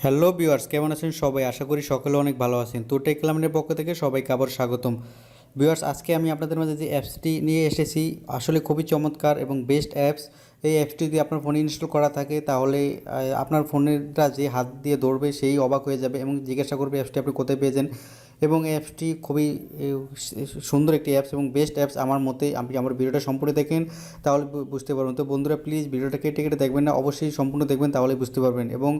Hello viewers, কেমন আছেন সবাই? আশা করি সকলে অনেক ভালো আছেন। তো টেক ক্লামের পক্ষ থেকে সবাইকে আবার স্বাগতম। ভিউয়ার্স, আজকে আমি আপনাদের মাঝে যে অ্যাপসটি নিয়ে এসেছি আসলে খুবই চমৎকার এবং বেস্ট অ্যাপস। এই অ্যাপসটি যদি আপনার ফোনে ইনস্টল করা থাকে তাহলে আপনার ফোনেরটা যে হাত দিয়ে ধরবে সেই অবাক হয়ে যাবে এবং জিজ্ঞাসা করবে অ্যাপসটি আপনি কোথায় পেয়েছেন। এবং এই অ্যাপসটি খুবই সুন্দর একটি অ্যাপস এবং বেস্ট অ্যাপস আমার মতে। আপনি আমার ভিডিওটা সম্পূর্ণ দেখেন তাহলে বুঝতে পারবেন। তো বন্ধুরা, প্লিজ ভিডিওটা কেটে কেটে দেখবেন না, অবশ্যই সম্পূর্ণ দেখবেন তাহলে বুঝতে পারবেন। এবং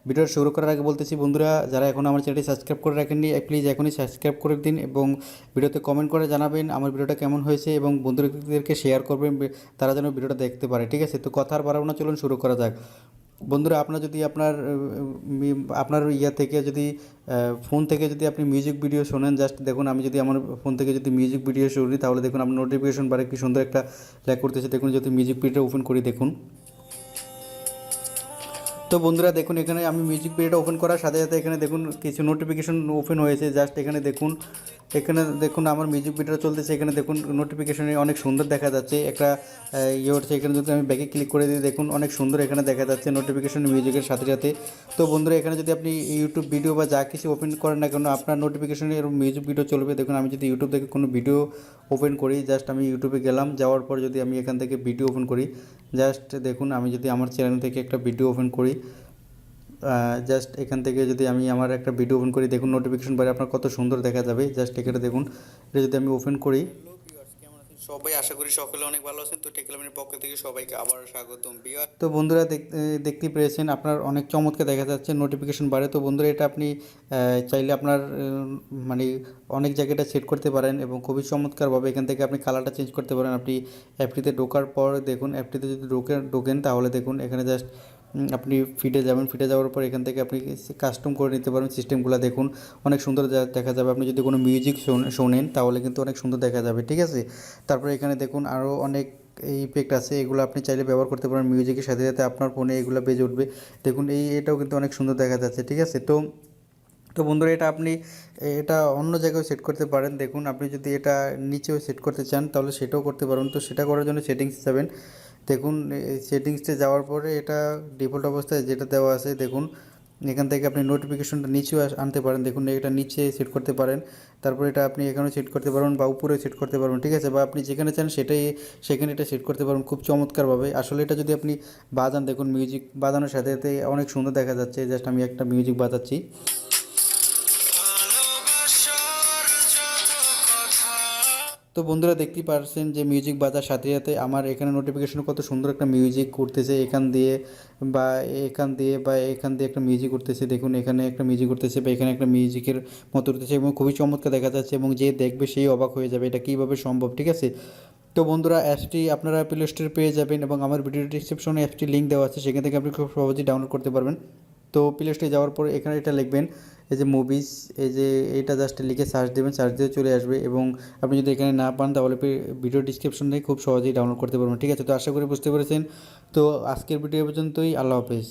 ভিডিও শুরু করার আগে বলতেছি বন্ধুরা, যারা এখন আমার চ্যানেলটি সাবস্ক্রাইব করে রাখেননি প্লিজ এখনই সাবস্ক্রাইব করে দিন এবং ভিডিওতে কমেন্ট করে জানাবেন আমার ভিডিওটা কেমন হয়েছে এবং বন্ধুদেরকে শেয়ার করবেন, তারা যেন ভিডিওটা দেখতে পারে। ঠিক আছে, তো কথা আর বাড়াবো না, চলুন শুরু করা যাক। বন্ধুরা, আপনার যদি আপনার ইয়া থেকে যদি ফোন থেকে যদি আপনি মিউজিক ভিডিও শোনেন, জাস্ট দেখুন আমি যদি আমার ফোন থেকে যদি মিউজিক ভিডিও শুনি তাহলে দেখুন আপনার নোটিফিকেশন বারে কি সুন্দর একটা ল্যাক করতেছে। দেখুন যদি মিউজিক ভিডিও ওপেন করি দেখুন। তো বন্ধুরা দেখুন, এখানে আমি মিউজিক প্লেয়ারটা ওপেন করার সাথে সাথে এখানে দেখুন কিছু নোটিফিকেশন ওপেন হয়েছে। জাস্ট এখানে দেখুন আমার মিউজিক ভিডিও চলতেছে। এখানে দেখুন নোটিফিকেশনে অনেক সুন্দর দেখা যাচ্ছে একটা ইয়ে হচ্ছে। এখানে যদি আমি ব্যাকে ক্লিক করে দিই দেখুন অনেক সুন্দর এখানে দেখা যাচ্ছে নোটিফিকেশন মিউজিকের সাথে সাথে। তো বন্ধুরা, এখানে যদি আপনি ইউটিউব ভিডিও বা যা কিছু ওপেন করেন না কেন আপনার নোটিফিকেশনে এরকম মিউজিক ভিডিও চলবে। দেখুন আমি যদি ইউটিউব থেকে কোনো ভিডিও ওপেন করি, জাস্ট আমি ইউটিউবে গেলাম, যাওয়ার পর যদি আমি এখান থেকে ভিডিও ওপেন করি, জাস্ট দেখুন আমি যদি আমার চ্যানেল থেকে একটা ভিডিও ওপেন করি, জাস্ট এখান থেকে যদি আমি আমার একটা ভিডিও ওপেন করি দেখুন নোটিফিকেশন বারে আপনার কত সুন্দর দেখা যাবে। জাস্ট এখানে দেখুন, এটা যদি আমি ওপেন করি। হ্যালো ভিউয়ার্স, কেমন আছেন সবাই? আশা করি সকলে অনেক ভালো আছেন। তো টেকলামের পক্ষ থেকে সবাইকে আবার স্বাগতম ভিউয়ার। তো বন্ধুরা দেখতেই পেরেছেন আপনার অনেক চমৎকার দেখা যাচ্ছে নোটিফিকেশন বারে। তো বন্ধুরা, এটা আপনি চাইলে আপনার মানে অনেক জায়গাটা সেট করতে পারেন এবং খুবই চমৎকারভাবে এখান থেকে আপনি কালারটা চেঞ্জ করতে পারেন। আপনি অ্যাপটিতে ঢোকার পর দেখুন, অ্যাপটিতে যদি ঢোকেন তাহলে দেখুন এখানে জাস্ট আপনি ফিডে যাবেন। ফিডে যাওয়ার পর এখান থেকে আপনি কাস্টম করে নিতে পারেন সিস্টেমগুলো। দেখুন অনেক সুন্দর দেখা যাবে। আপনি যদি কোনো মিউজিক শোনেন তাহলে কিন্তু অনেক সুন্দর দেখা যাবে। ঠিক আছে, তারপরে এখানে দেখুন আরও অনেক ইফেক্ট আছে, এগুলো আপনি চাইলে ব্যবহার করতে পারেন। মিউজিকের সাথে সাথে আপনার ফোনে এগুলো বেজে উঠবে। দেখুন এটাও কিন্তু অনেক সুন্দর দেখা যাচ্ছে। ঠিক আছে, তো তো বন্ধুরা, এটা অন্য জায়গায় সেট করতে পারেন। দেখুন আপনি যদি এটা নিচেও সেট করতে চান তাহলে সেটাও করতে পারেন। তো সেটা করার জন্য সেটিংস যাবেন। দেখুন সেটিংসে যাওয়ার পরে এটা ডিফল্ট অবস্থায় যেটা দেওয়া আছে দেখুন, এখান থেকে আপনি নোটিফিকেশনটা নিচেও আনতে পারেন। দেখুন এটা নিচে সেট করতে পারেন, তারপর এটা আপনি এখানেও সেট করতে পারবেন বা উপরে সেট করতে পারবেন। ঠিক আছে, বা আপনি যেখানে চান সেখানে এটা সেট করতে পারবেন খুব চমৎকারভাবে। আসলে এটা যদি আপনি বাজান, দেখুন মিউজিক বাজানোর সাথে সাথে অনেক সুন্দর দেখা যাচ্ছে। জাস্ট আমি একটা মিউজিক বাজাচ্ছি। তো বন্ধুরা দেখতেই পারছেন যে মিউজিক বাজার সাথে সাথে আমার এখানে নোটিফিকেশন কত সুন্দর একটা মিউজিক করতেছে এখান দিয়ে বা এখান দিয়ে একটা মিউজিক করতেছে। দেখুন এখানে একটা মিউজিক করতেছে বা এখানে একটা মিউজিকের মতো করতেছে এবং খুবই চমৎকার দেখা যাচ্ছে এবং যে দেখবে সেই অবাক হয়ে যাবে এটা কীভাবে সম্ভব। ঠিক আছে, তো বন্ধুরা অ্যাপসটি আপনারা প্লে স্টোরে পেয়ে যাবেন এবং আমার ভিডিও ডিসক্রিপশনে অ্যাপসটি লিঙ্ক দেওয়া আছে, সেখান থেকে আপনি খুব সহজেই ডাউনলোড করতে পারবেন। তো প্লে স্টোরে যাওয়ার পরে এখানে এটা লিখবেন, এই যে মুভিজ, এই যে এইটা জাস্ট লিখে সার্চ দেবেন, সার্চ দিয়ে চলে আসবে। এবং আপনি যদি এখানে না পান তাহলে ভিডিও ডিসক্রিপশনে খুব সহজেই ডাউনলোড করতে পারবেন। ঠিক আছে, তো আশা করি বুঝতে পেরেছেন। তো আজকের ভিডিও পর্যন্তই, আল্লাহ হাফেজ।